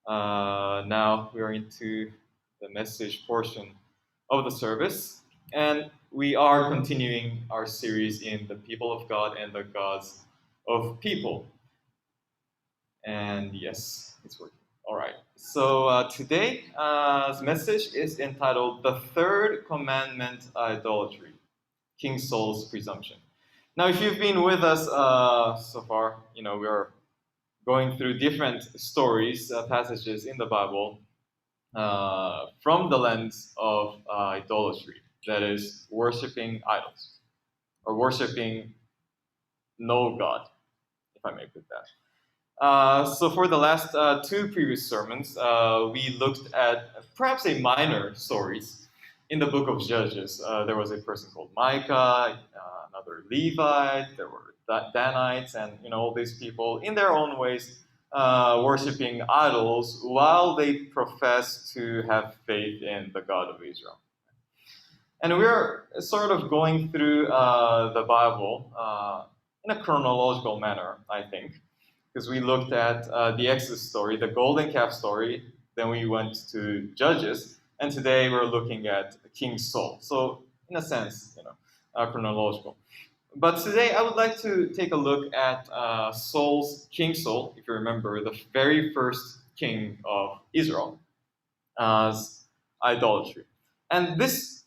Now we are into the message portion of the service, and we are continuing our series in the people of God and the gods of people. And yes, it's working. All right. So today's message is entitled "The Third Commandment Idolatry: King Saul's Presumption." Now, if you've been with us so far, we are going through different stories, passages in the Bible from the lens of idolatry, that is, worshiping idols or worshiping no God, if I may put that. So for the last two previous sermons, we looked at perhaps a minor stories in the book of Judges. There was a person called Micah, another Levite, there were Danites, and all these people in their own ways worshiping idols while they profess to have faith in the God of Israel. And we're sort of going through the Bible in a chronological manner, I think, because we looked at the Exodus story, the golden calf story, then we went to Judges, and today we're looking at King Saul. So, in a sense, chronological. But today I would like to take a look at King Saul, if you remember, the very first king of Israel, as idolatry. And this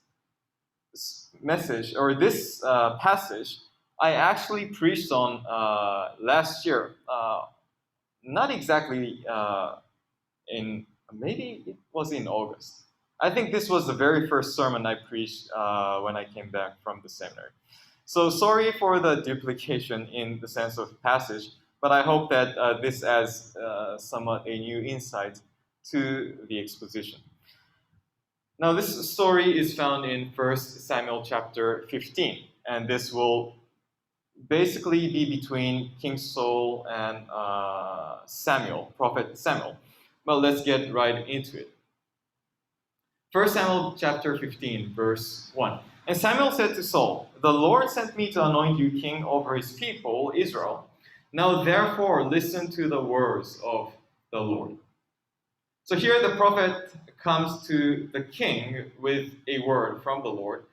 message, or this passage, I actually preached on last year. Not exactly maybe it was in August. I think this was the very first sermon I preached when I came back from the seminary. So sorry for the duplication in the sense of passage, but I hope that this adds somewhat a new insight to the exposition. Now, this story is found in 1 Samuel chapter 15, and this will basically be between King Saul and Prophet Samuel. Well, let's get right into it. 1 Samuel chapter 15, verse 1. And Samuel said to Saul, "The Lord sent me to anoint you king over his people, Israel. Now therefore listen to the words of the Lord." So here the prophet comes to the king with a word from the Lord.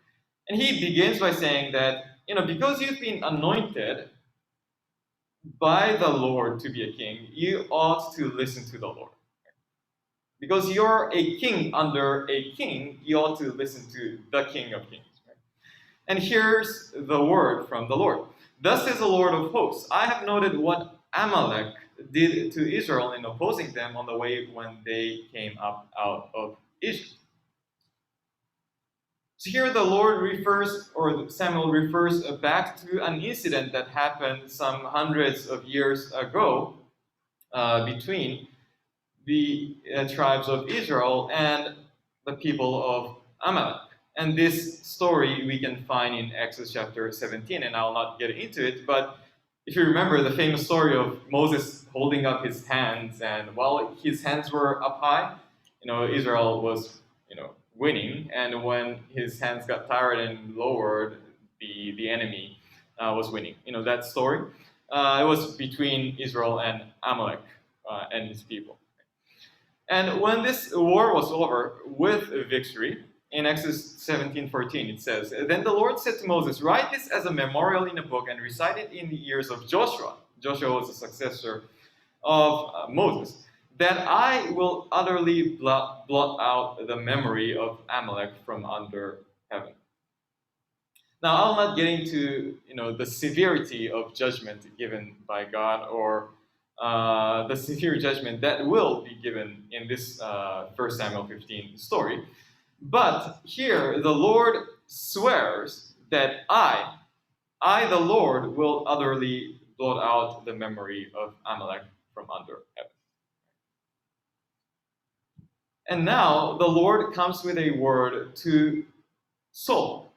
And he begins by saying that, because you've been anointed by the Lord to be a king, you ought to listen to the Lord. Because you're a king under a king, you ought to listen to the King of Kings. Right? And here's the word from the Lord. "Thus says the Lord of hosts, I have noted what Amalek did to Israel in opposing them on the way when they came up out of Egypt." So here the Lord refers, or Samuel refers back to an incident that happened some hundreds of years ago between the tribes of Israel and the people of Amalek. And this story we can find in Exodus chapter 17, and I'll not get into it, but if you remember the famous story of Moses holding up his hands, and while his hands were up high, Israel was, winning, and when his hands got tired and lowered, the enemy was winning. That story? It was between Israel and Amalek and his people. And when this war was over with victory, in Exodus 17:14 it says, "Then the Lord said to Moses, write this as a memorial in a book and recite it in the ears of Joshua." Joshua was the successor of Moses. "That I will utterly blot out the memory of Amalek from under heaven." Now, I'll not get into the severity of judgment given by God, or the severe judgment that will be given in this 1 Samuel 15 story. But here, the Lord swears that I, the Lord, will utterly blot out the memory of Amalek from under heaven. And now, the Lord comes with a word to Saul.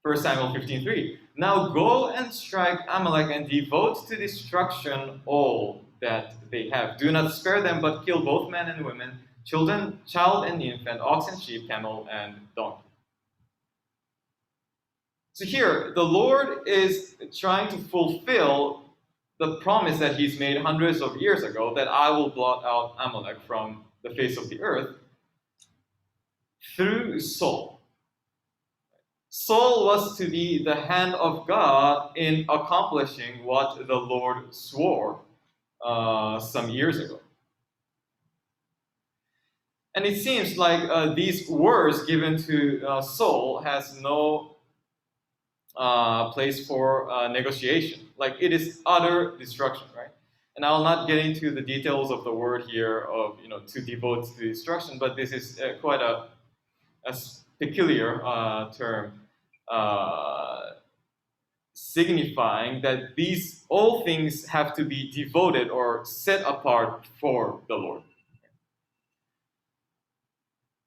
1 Samuel 15:3. "Now go and strike Amalek and devote to destruction all that they have. Do not spare them, but kill both men and women, child and infant, ox and sheep, camel and donkey." So here, the Lord is trying to fulfill the promise that he's made hundreds of years ago, that I will blot out Amalek from the face of the earth, through Saul. Saul was to be the hand of God in accomplishing what the Lord swore some years ago. And it seems like these words given to Saul has no place for negotiation. Like, it is utter destruction, right? And I'll not get into the details of the word here of, to devote to destruction, but this is quite a peculiar term, signifying that these all things have to be devoted or set apart for the Lord.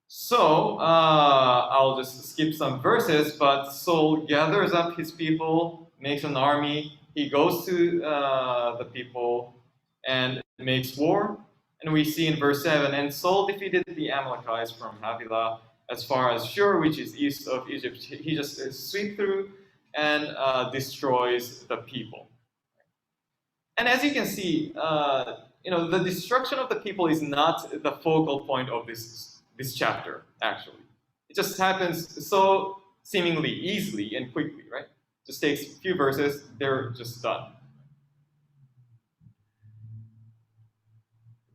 So, I'll just skip some verses, but Saul gathers up his people, makes an army, he goes to the people and makes war. And we see in verse 7, and Saul defeated the Amalekites from Havilah as far as Shur, which is east of Egypt. He just sweeps through and destroys the people. And as you can see, the destruction of the people is not the focal point of this chapter, actually. It just happens so seemingly easily and quickly, right? Just takes a few verses, they're just done.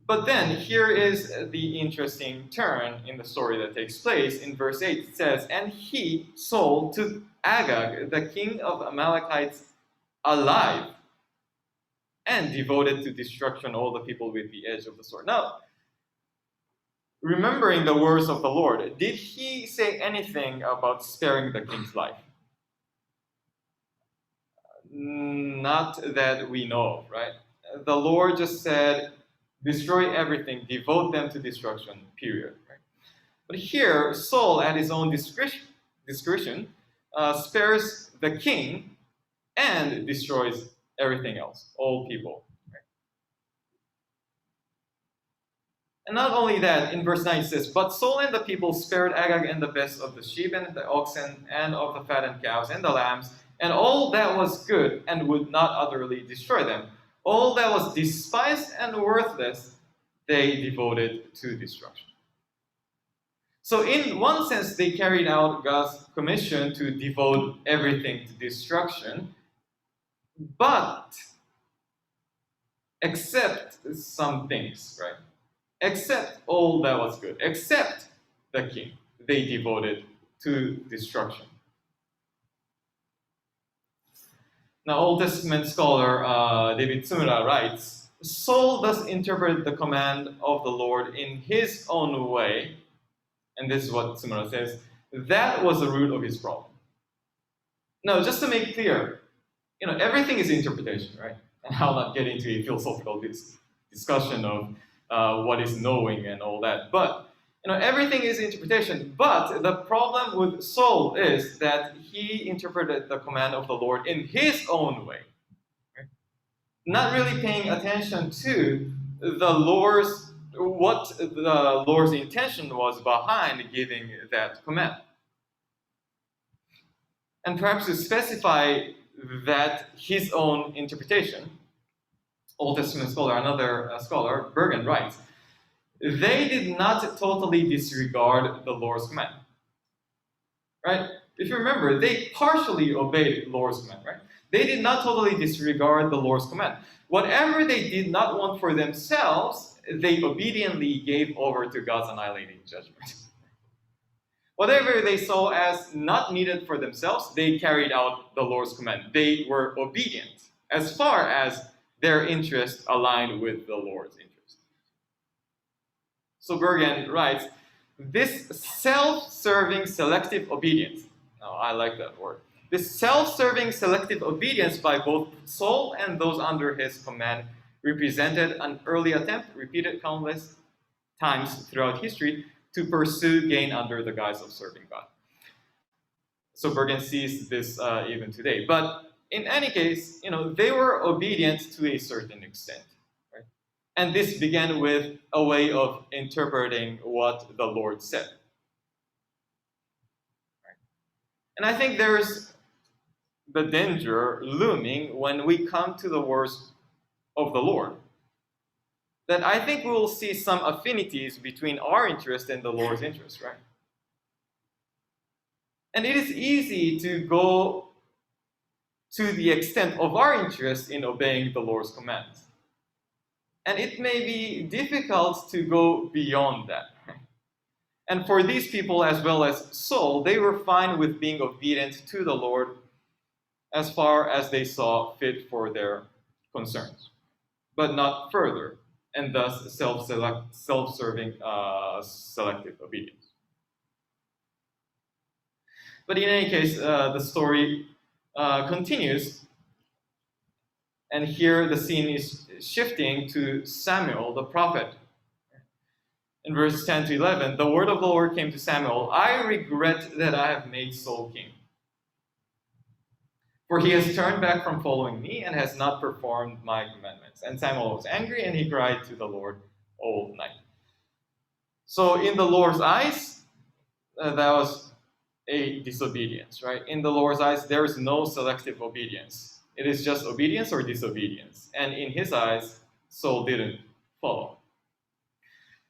But then, here is the interesting turn in the story that takes place. In verse 8, it says, and he, Saul, took Agag, the king of Amalekites, alive, and devoted to destruction all the people with the edge of the sword. Now, remembering the words of the Lord, did he say anything about sparing the king's life? Not that we know of, right? The Lord just said, destroy everything, devote them to destruction, period. Right? But here, Saul, at his own discretion, spares the king and destroys everything else, all people. Right? And not only that, in verse 9 it says, but Saul and the people spared Agag and the best of the sheep and the oxen and of the fattened cows and the lambs, and all that was good, and would not utterly destroy them. All that was despised and worthless, they devoted to destruction. So in one sense, they carried out God's commission to devote everything to destruction, but except some things, right? Except all that was good, except the king, they devoted to destruction. Now, Old Testament scholar David Tsumura writes, Saul thus interpreted the command of the Lord in his own way, and this is what Tsumura says, that was the root of his problem. Now, just to make clear, everything is interpretation, right? And I'll not get into a philosophical discussion of what is knowing and all that, but everything is interpretation. But the problem with Saul is that he interpreted the command of the Lord in his own way, right? Not really paying attention to what the Lord's intention was behind giving that command. And perhaps to specify that his own interpretation, Old Testament scholar, another scholar, Bergen writes, they did not totally disregard the Lord's command. Right? If you remember, they partially obeyed the Lord's command, right? They did not totally disregard the Lord's command. Whatever they did not want for themselves, they obediently gave over to God's annihilating judgment. Whatever they saw as not needed for themselves, they carried out the Lord's command. They were obedient as far as their interest aligned with the Lord's interest. So Bergen writes, this self-serving selective obedience, now I like that word, this self-serving selective obedience by both Saul and those under his command represented an early attempt, repeated countless times throughout history, to pursue gain under the guise of serving God. So Bergen sees this even today. But in any case, they were obedient to a certain extent. And this began with a way of interpreting what the Lord said. And I think there's the danger looming when we come to the words of the Lord, then I think we will see some affinities between our interest and the Lord's interest, right? And it is easy to go to the extent of our interest in obeying the Lord's commands. And it may be difficult to go beyond that. And for these people, as well as Saul, they were fine with being obedient to the Lord as far as they saw fit for their concerns, but not further, and thus self-serving, selective obedience. But in any case, the story continues, and here the scene is shifting to Samuel, the prophet. In verses 10 to 11, the word of the Lord came to Samuel, I regret that I have made Saul king, for he has turned back from following me and has not performed my commandments. And Samuel was angry, and he cried to the Lord all night. So in the Lord's eyes, that was a disobedience, right? In the Lord's eyes, there is no selective obedience. It is just obedience or disobedience. And in his eyes, Saul didn't follow.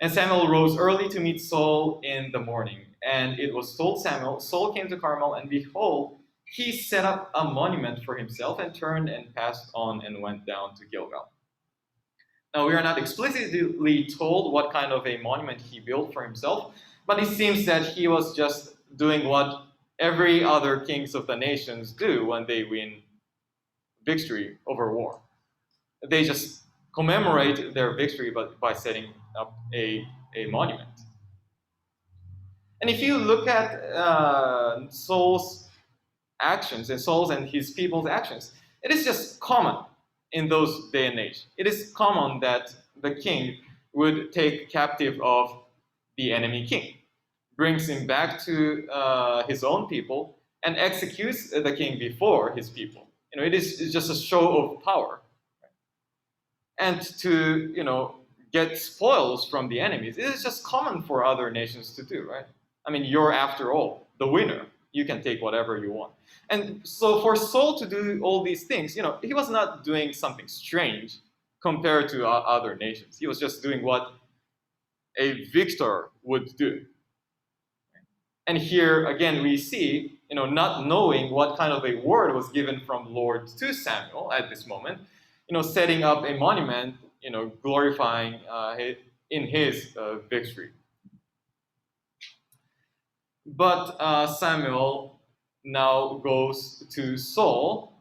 And Samuel rose early to meet Saul in the morning. And it was told Samuel, Saul came to Carmel, and behold, he set up a monument for himself and turned and passed on and went down to Gilgal. Now, we are not explicitly told what kind of a monument he built for himself, but it seems that he was just doing what every other kings of the nations do when they win victory over war. They just commemorate their victory by setting up a monument. And if you look at Saul's actions, and Saul's and his people's actions, it is just common in those day and age. It is common that the king would take captive of the enemy king, brings him back to his own people, and executes the king before his people. It is just a show of power. And to, get spoils from the enemies, it is just common for other nations to do, right? I mean, you're, after all, the winner. You can take whatever you want. And so for Saul to do all these things, he was not doing something strange compared to other nations. He was just doing what a victor would do. And here, again, we see, not knowing what kind of a word was given from Lord to Samuel at this moment, setting up a monument, glorifying in his victory. But Samuel now goes to Saul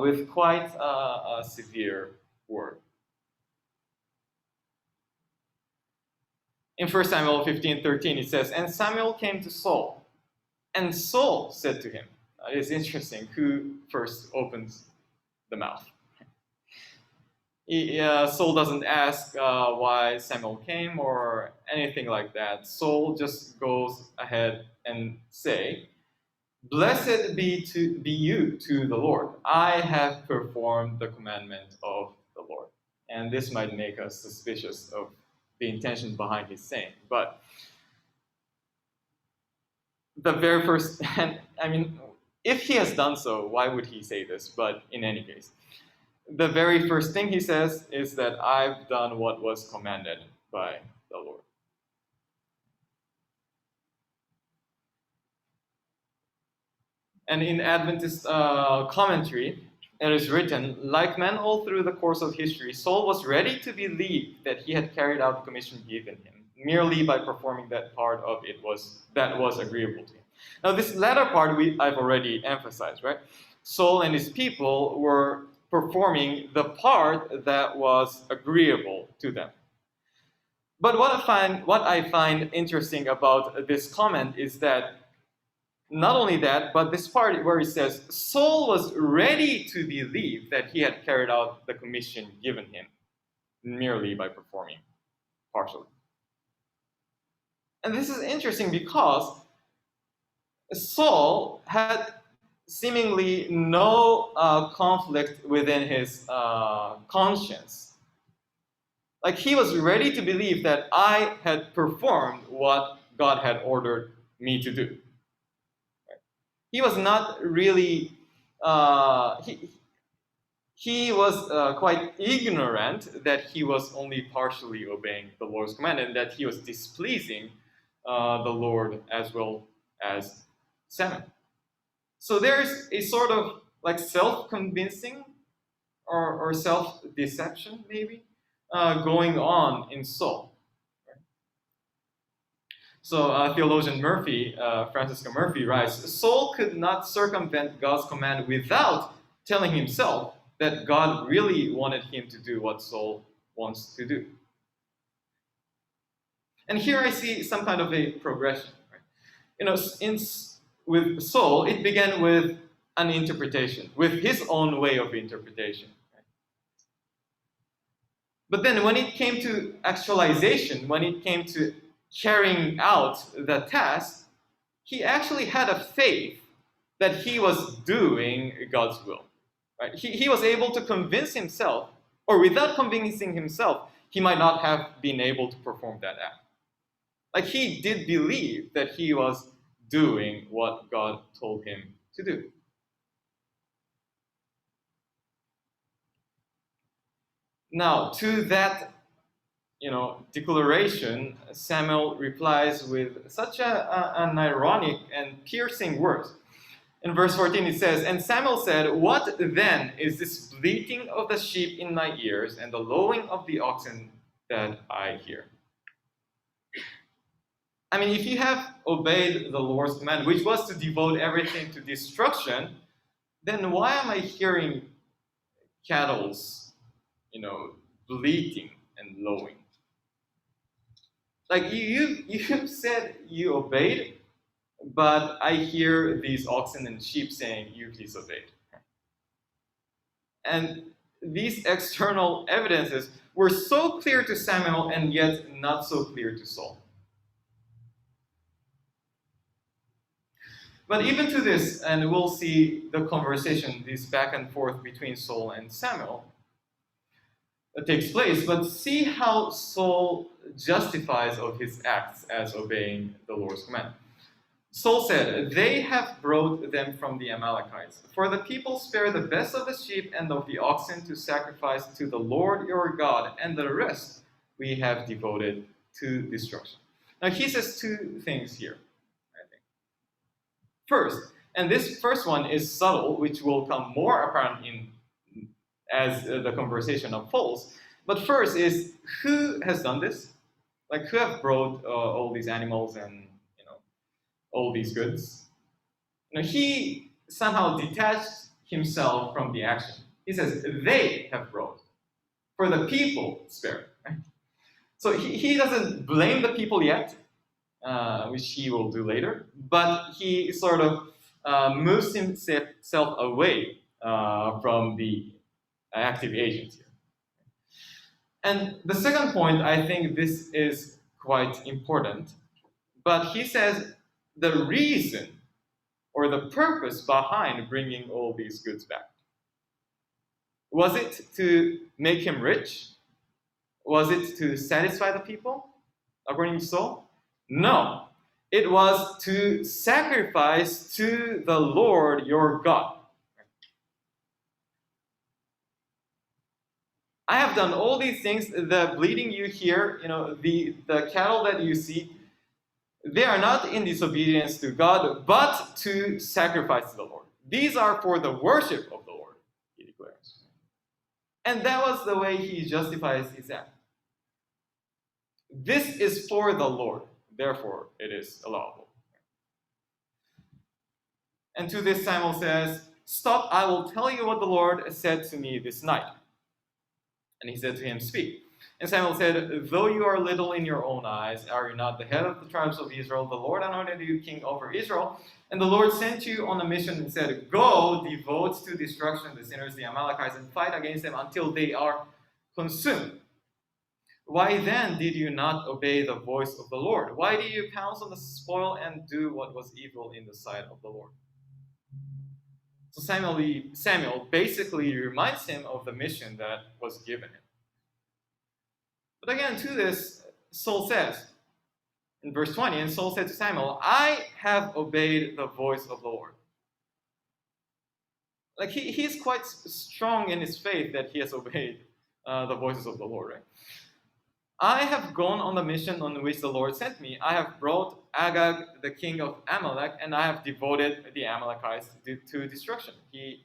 with quite a severe word. In 1 Samuel 15:13, it says, And Samuel came to Saul, and Saul said to him. It's interesting who first opens the mouth. Saul doesn't ask why Samuel came or anything like that. Saul just goes ahead and say, Blessed be you to the Lord. I have performed the commandment of the Lord. And this might make us suspicious of the intention behind his saying. But the very first, if he has done so, why would he say this? But in any case, the very first thing he says is that I've done what was commanded by the Lord. And in Adventist commentary, it is written, like men all through the course of history, Saul was ready to believe that he had carried out the commission given him, merely by performing that part of it that was agreeable to him. Now, this latter part I've already emphasized, right? Saul and his people were performing the part that was agreeable to them. But what I find interesting about this comment is that not only that, but this part where it says, Saul was ready to believe that he had carried out the commission given him merely by performing partially. And this is interesting because Saul had seemingly no conflict within his conscience. Like, he was ready to believe that I had performed what God had ordered me to do. He was not really, he was quite ignorant that he was only partially obeying the Lord's command and that he was displeasing the Lord as well as Samuel. So there's a sort of like self-convincing or self-deception maybe going on in Saul. So theologian Francisco Murphy writes, Saul could not circumvent God's command without telling himself that God really wanted him to do what Saul wants to do. And here I see some kind of a progression. Right? With Saul, it began with an interpretation, with his own way of interpretation. Right? But then when it came to actualization, when it came to carrying out the task, he actually had a faith that he was doing God's will. Right? He was able to convince himself, or without convincing himself, he might not have been able to perform that act. Like he did believe that he was doing what God told him to do. Now, to that declaration, Samuel replies with such an ironic and piercing words. In verse 14 it says, And Samuel said, What then is this bleating of the sheep in my ears and the lowing of the oxen that I hear? I mean, if you have obeyed the Lord's command, which was to devote everything to destruction, then why am I hearing cattle's, bleating and lowing? Like you said you obeyed, but I hear these oxen and sheep saying you disobeyed. And these external evidences were so clear to Samuel and yet not so clear to Saul. But even to this, and we'll see the conversation, this back and forth between Saul and Samuel, takes place, but see how Saul justifies of his acts as obeying the Lord's command. Saul said, They have brought them from the Amalekites. For the people spare the best of the sheep and of the oxen to sacrifice to the Lord your God, and the rest we have devoted to destruction. Now he says two things here, I think. First, and this first one is subtle, which will come more apparent as the conversation unfolds. But first is, who has done this? Like, who have brought all these animals and all these goods? He somehow detached himself from the action. He says, they have brought, for the people spared. Right? So he doesn't blame the people yet, which he will do later, but he sort of moves himself away from the active agents here. And the second point, I think this is quite important, but he says the reason or the purpose behind bringing all these goods back. Was it to make him rich? Was it to satisfy the people, according to Saul? No. It was to sacrifice to the Lord your God. I have done all these things. The bleating you hear, the cattle that you see, they are not in disobedience to God, but to sacrifice to the Lord. These are for the worship of the Lord, he declares. And that was the way he justifies his act. This is for the Lord, therefore it is allowable. And to this Samuel says, Stop, I will tell you what the Lord said to me this night. And he said to him, Speak. And Samuel said, Though you are little in your own eyes, are you not the head of the tribes of Israel? The Lord anointed you king over Israel. And the Lord sent you on a mission and said, Go, devote to destruction the sinners, the Amalekites, and fight against them until they are consumed. Why then did you not obey the voice of the Lord? Why did you pounce on the spoil and do what was evil in the sight of the Lord? So Samuel basically reminds him of the mission that was given him. But again, to this, Saul says, in verse 20, and Saul said to Samuel, I have obeyed the voice of the Lord. Like he's quite strong in his faith that he has obeyed the voices of the Lord, right? I have gone on the mission on which the Lord sent me. I have brought Agag, the king of Amalek, and I have devoted the Amalekites to destruction. He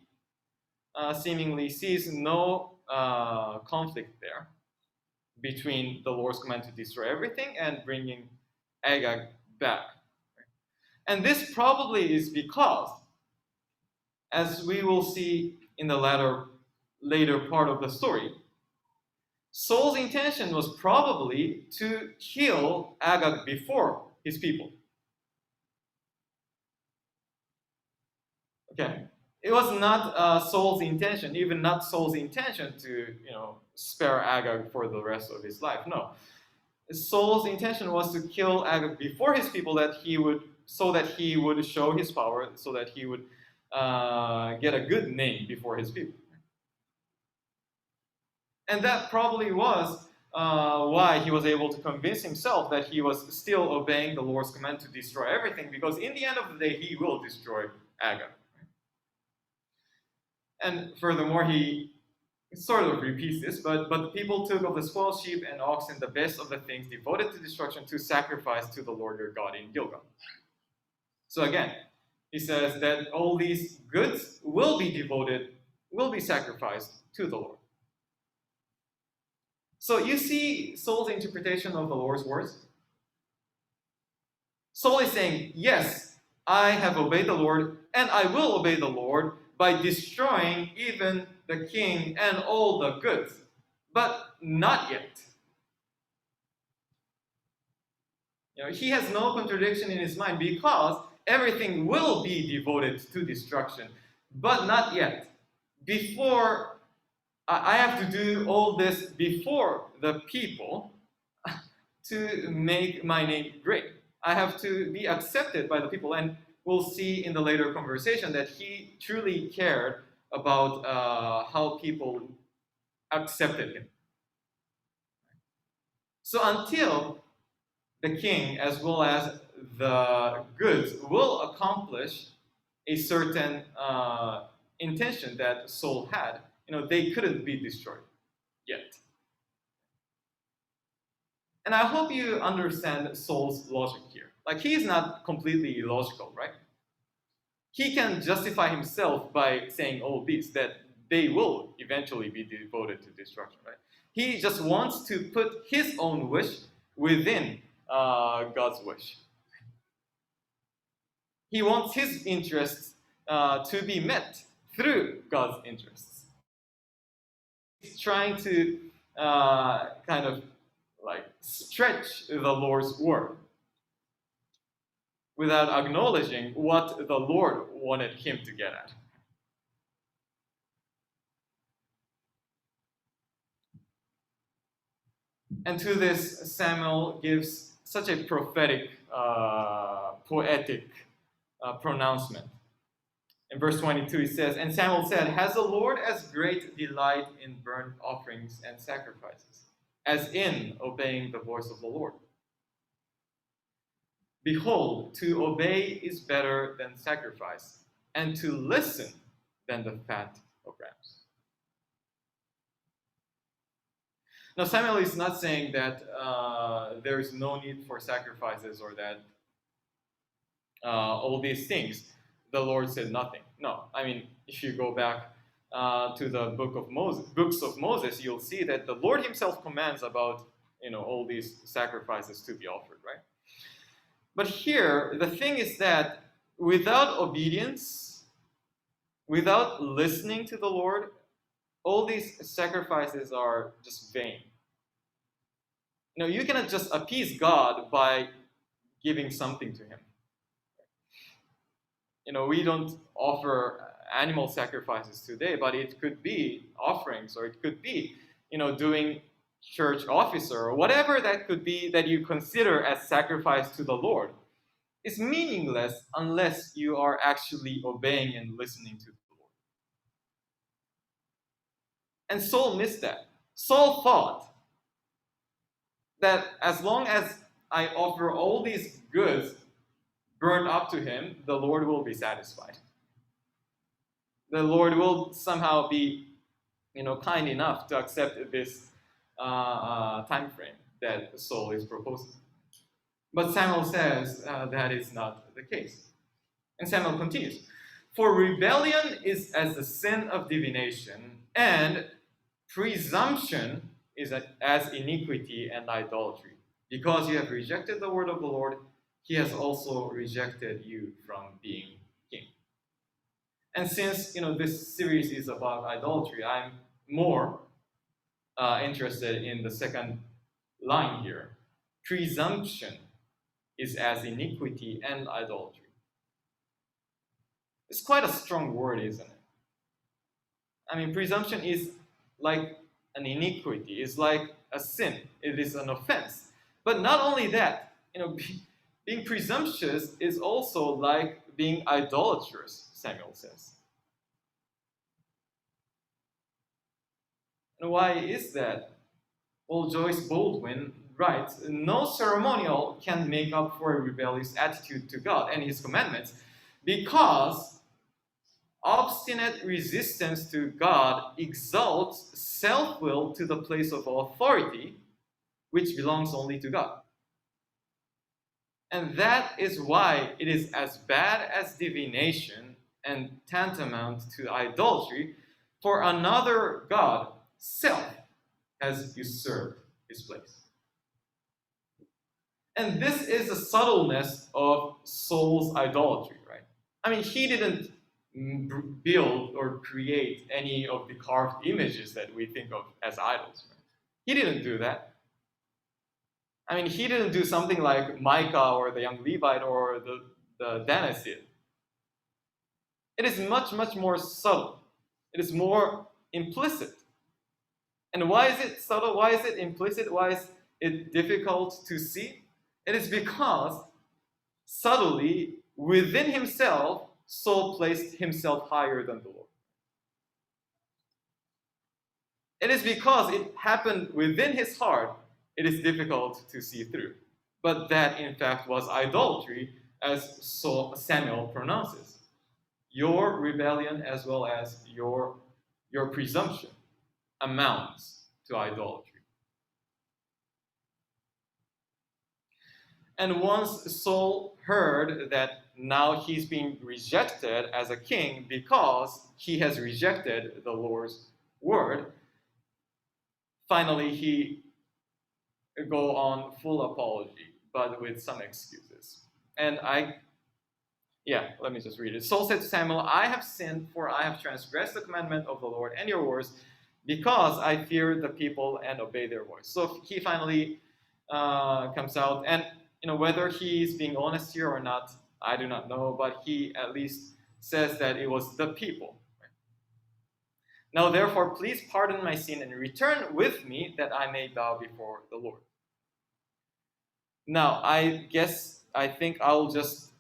seemingly sees no conflict there between the Lord's command to destroy everything and bringing Agag back. And this probably is because, as we will see in the later part of the story, Saul's intention was probably to kill Agag before his people. Okay, it was not Saul's intention, even not Saul's intention to, spare Agag for the rest of his life. No, Saul's intention was to kill Agag before his people, so that he would show his power, so that he would get a good name before his people. And that probably was why he was able to convince himself that he was still obeying the Lord's command to destroy everything, because in the end of the day, he will destroy Agag. And furthermore, he sort of repeats this, but the people took of the spoiled sheep and oxen, the best of the things devoted to destruction, to sacrifice to the Lord your God in Gilgal. So again, he says that all these goods will be sacrificed to the Lord. So you see Saul's interpretation of the Lord's words? Saul is saying, yes, I have obeyed the Lord, and I will obey the Lord by destroying even the king and all the goods. But not yet. He has no contradiction in his mind, because everything will be devoted to destruction, but not yet. Before, I have to do all this before the people to make my name great. I have to be accepted by the people, and we'll see in the later conversation that he truly cared about how people accepted him. So until the king, as well as the goods, will accomplish a certain intention that Saul had, they couldn't be destroyed yet. And I hope you understand Saul's logic here. Like, he is not completely illogical, right? He can justify himself by saying all this, that they will eventually be devoted to destruction, right? He just wants to put his own wish within God's wish. He wants his interests to be met through God's interests. He's trying to kind of like stretch the Lord's word without acknowledging what the Lord wanted him to get at. And to this, Samuel gives such a prophetic, poetic pronouncement. In verse 22, he says, "And Samuel said, has the Lord as great delight in burnt offerings and sacrifices, as in obeying the voice of the Lord? Behold, to obey is better than sacrifice, and to listen than the fat of rams." Now, Samuel is not saying that there is no need for sacrifices, or that all these things, the Lord said nothing. No, I mean, if you go back to the books of Moses, you'll see that the Lord himself commands about all these sacrifices to be offered, right? But here, the thing is that without obedience, without listening to the Lord, all these sacrifices are just vain. You cannot just appease God by giving something to him. We don't offer animal sacrifices today, but it could be offerings, or it could be, doing church office, or whatever that could be that you consider as sacrifice to the Lord. It's meaningless unless you are actually obeying and listening to the Lord. And Saul missed that. Saul thought that as long as I offer all these goods burned up to him, the Lord will be satisfied. the Lord will somehow be, kind enough to accept this time frame that Saul is proposing. But Samuel says that is not the case. And Samuel continues, "For rebellion is as the sin of divination, and presumption is as iniquity and idolatry. Because you have rejected the word of the Lord, he has also rejected you from being king." And since this series is about idolatry, I'm more interested in the second line here. Presumption is as iniquity and idolatry. It's quite a strong word, isn't it? I mean, presumption is like an iniquity. It's like a sin. It is an offense. But not only that, being presumptuous is also like being idolatrous, Samuel says. And why is that? Well, Joyce Baldwin writes, "No ceremonial can make up for a rebellious attitude to God and his commandments, because obstinate resistance to God exalts self-will to the place of authority, which belongs only to God. And that is why it is as bad as divination and tantamount to idolatry, for another God, self, has usurped his place." And this is the subtleness of Saul's idolatry, right? I mean, he didn't build or create any of the carved images that we think of as idols. Right? He didn't do that. I mean, he didn't do something like Micah or the young Levite or the Dennis did. It is much, much more subtle. It is more implicit. And why is it subtle? Why is it implicit? Why is it difficult to see? It is because subtly, within himself, Saul placed himself higher than the Lord. It is because it happened within his heart, it is difficult to see through. But that, in fact, was idolatry, as Samuel pronounces. Your rebellion as well as your presumption amounts to idolatry. And once Saul heard that now he's being rejected as a king because he has rejected the Lord's word, finally he go on full apology, but with some excuses. And let me just read it. "Saul said to Samuel, I have sinned, for I have transgressed the commandment of the Lord and your words, because I fear the people and obey their voice." So he finally comes out, and whether he's being honest here or not, I do not know, but he at least says that it was the people. "Now therefore, please pardon my sin and return with me, that I may bow before the Lord." Now, I think I'll just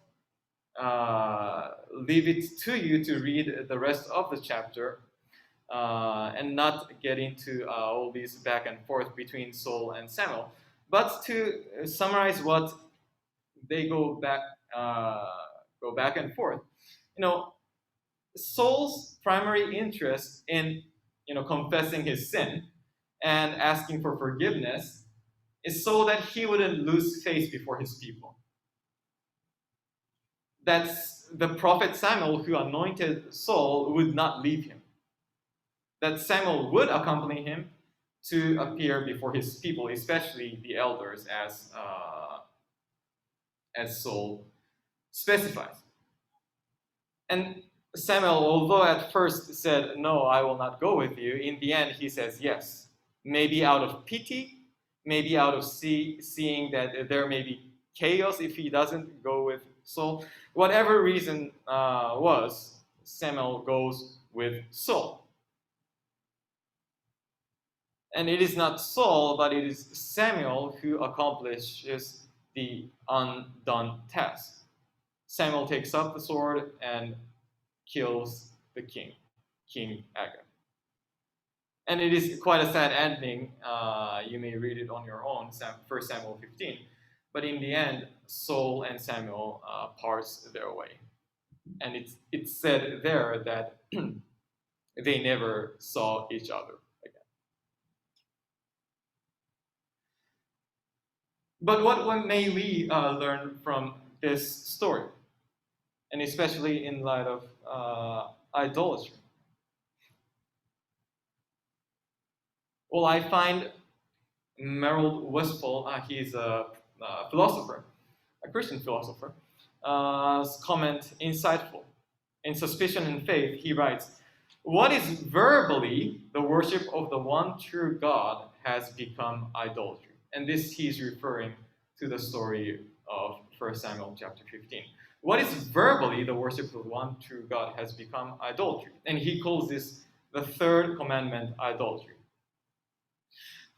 leave it to you to read the rest of the chapter and not get into all these back and forth between Saul and Samuel. But to summarize what they go back and forth, Saul's primary interest in confessing his sin and asking for forgiveness is so that he wouldn't lose face before his people. That's the prophet Samuel who anointed Saul would not leave him. That Samuel would accompany him to appear before his people, especially the elders, as Saul specifies. And Samuel, although at first said, "No, I will not go with you," in the end he says yes. Maybe out of pity, maybe out of seeing that there may be chaos if he doesn't go with Saul. Whatever reason was, Samuel goes with Saul. And it is not Saul, but it is Samuel who accomplishes the undone task. Samuel takes up the sword and kills the king, King Agag. And it is quite a sad ending. You may read it on your own, 1 Samuel 15. But in the end, Saul and Samuel parts their way. And it's said there that they never saw each other again. But what may we learn from this story? And especially in light of idolatry. Well, I find Merrill Westphal, he's a philosopher, a Christian philosopher, comment insightful. In Suspicion and Faith, he writes, "What is verbally the worship of the one true God has become idolatry." And this he's referring to the story of 1 Samuel chapter 15. What is verbally the worship of the one true God has become idolatry. And he calls this the third commandment idolatry.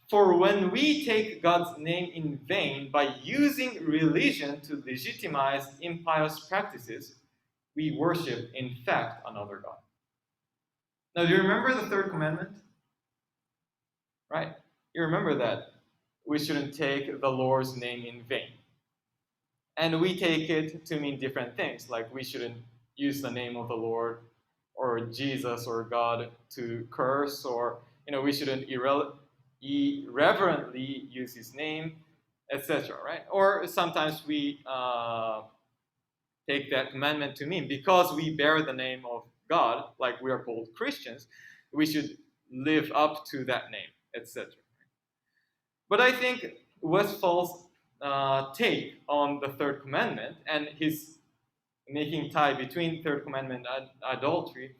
For when we take God's name in vain by using religion to legitimize impious practices, we worship, in fact, another God. Now, do you remember the third commandment? Right? You remember that we shouldn't take the Lord's name in vain. And we take it to mean different things, like we shouldn't use the name of the Lord or Jesus or God to curse, or we shouldn't irreverently use his name, etc. Right? Or sometimes we take that commandment to mean because we bear the name of God, like we are called Christians, we should live up to that name, etc. But I think Westphal's take on the third commandment and his making tie between third commandment and idolatry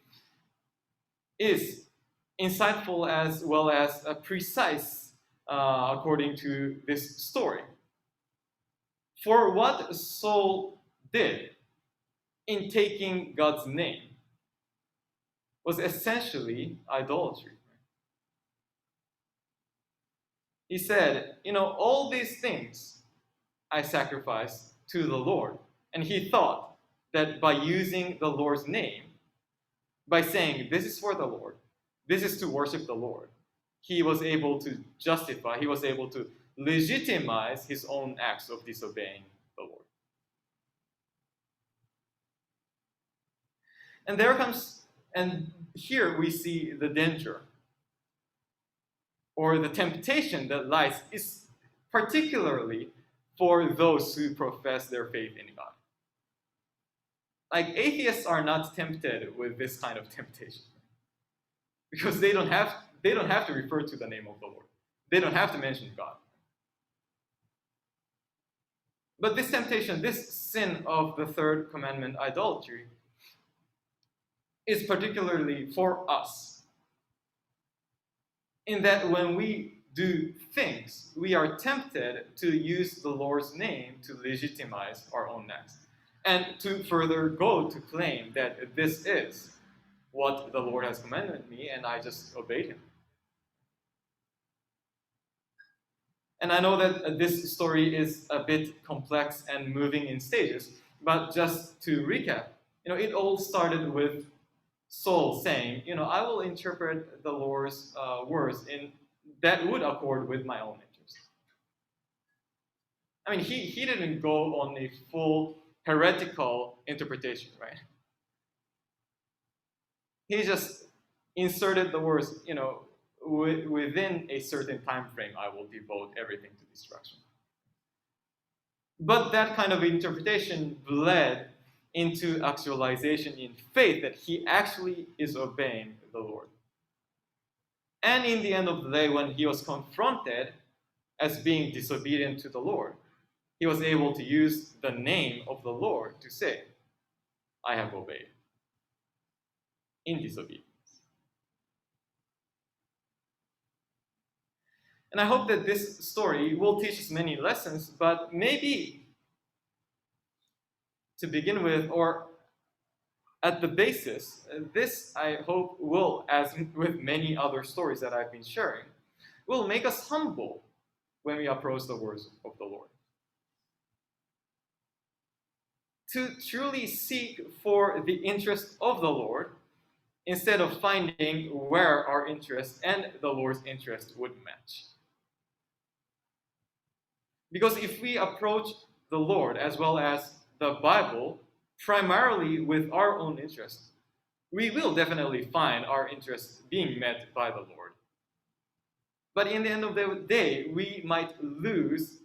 is insightful as well as precise according to this story. For what Saul did in taking God's name was essentially idolatry. He said, all these things I sacrifice to the Lord. And he thought that by using the Lord's name, by saying, this is for the Lord, this is to worship the Lord, he was able to justify, he was able to legitimize his own acts of disobeying the Lord. And here we see the danger or the temptation that lies is particularly for those who profess their faith in God. Like atheists are not tempted with this kind of temptation because they don't have to refer to the name of the Lord. They don't have to mention God. But this temptation, this sin of the third commandment, idolatry, is particularly for us. In that when we do things, we are tempted to use the Lord's name to legitimize our own acts. And to further go to claim that this is what the Lord has commanded me and I just obeyed him. And I know that this story is a bit complex and moving in stages, but just to recap, it all started with Saul saying, I will interpret the Lord's words that would accord with my own interest. I mean, he didn't go on a full heretical interpretation, right? He just inserted the words, within a certain time frame, I will devote everything to destruction. But that kind of interpretation bled into actualization in faith that he actually is obeying the Lord. And in the end of the day, when he was confronted as being disobedient to the Lord, he was able to use the name of the Lord to say, I have obeyed in disobedience. And I hope that this story will teach us many lessons, but maybe to begin with, or at the basis, this I hope will, as with many other stories that I've been sharing, will make us humble when we approach the words of the Lord. To truly seek for the interest of the Lord instead of finding where our interest and the Lord's interest would match. Because if we approach the Lord as well as the Bible primarily with our own interests, we will definitely find our interests being met by the Lord. But in the end of the day, we might lose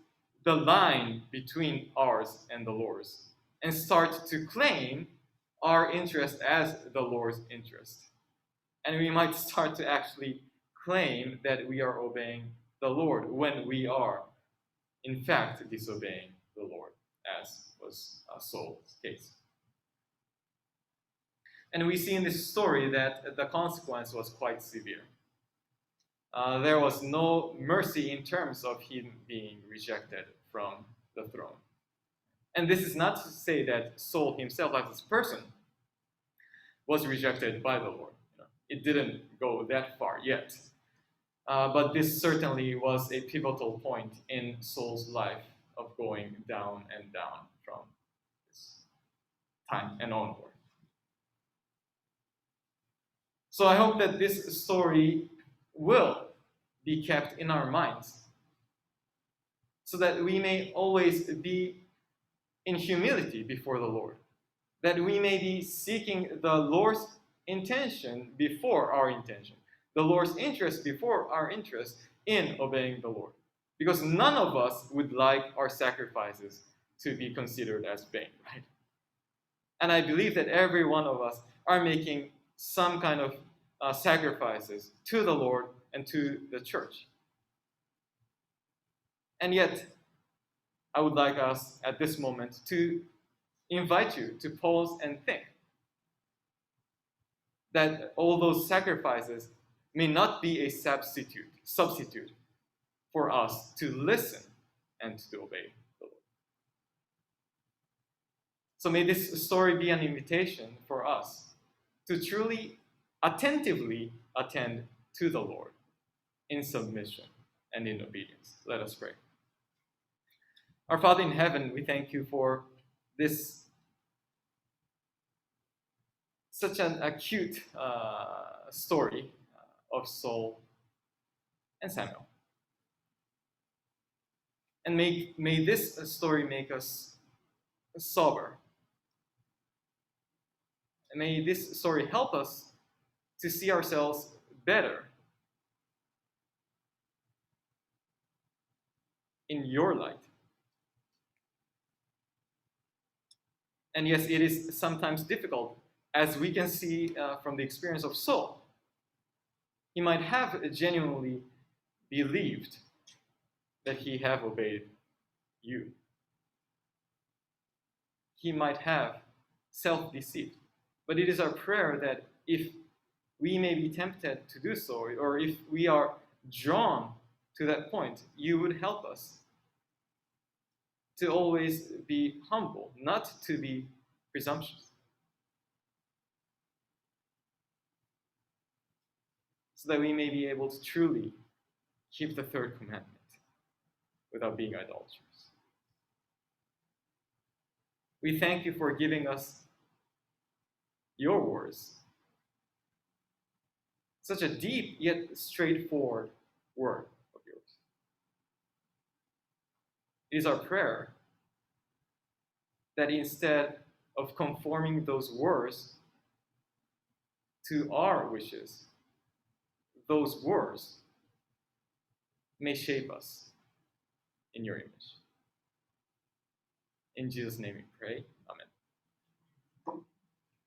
the line between ours and the Lord's and start to claim our interest as the Lord's interest. And we might start to actually claim that we are obeying the Lord when we are, in fact, disobeying the Lord, as was Saul's case. And we see in this story that the consequence was quite severe. There was no mercy in terms of him being rejected from the throne. And this is not to say that Saul himself, as a person, was rejected by the Lord. It didn't go that far yet. But this certainly was a pivotal point in Saul's life of going down and down from this time and onward. So I hope that this story will be kept in our minds so that we may always be in humility before the Lord, that we may be seeking the Lord's intention before our intention, the Lord's interest before our interest in obeying the Lord. Because none of us would like our sacrifices to be considered as vain, right? And I believe that every one of us are making some kind of sacrifices to the Lord and to the church. And yet, I would like us at this moment to invite you to pause and think that all those sacrifices may not be a substitute for us to listen and to obey the Lord. So may this story be an invitation for us to truly attentively attend to the Lord in submission and in obedience. Let us pray. Our Father in heaven, we thank you for this such an acute story of Saul and Samuel. And may this story make us sober. And may this story help us to see ourselves better in your light. And yes, it is sometimes difficult, as we can see from the experience of Saul. He might have genuinely believed that he have obeyed you. He might have self-deceived. But it is our prayer that if we may be tempted to do so, or if we are drawn to that point, you would help us to always be humble, not to be presumptuous. So that we may be able to truly keep the third commandment without being idolaters. We thank you for giving us your words. Such a deep yet straightforward word of yours. It is our prayer that instead of conforming those words to our wishes, those words may shape us in your image. In Jesus' name we pray.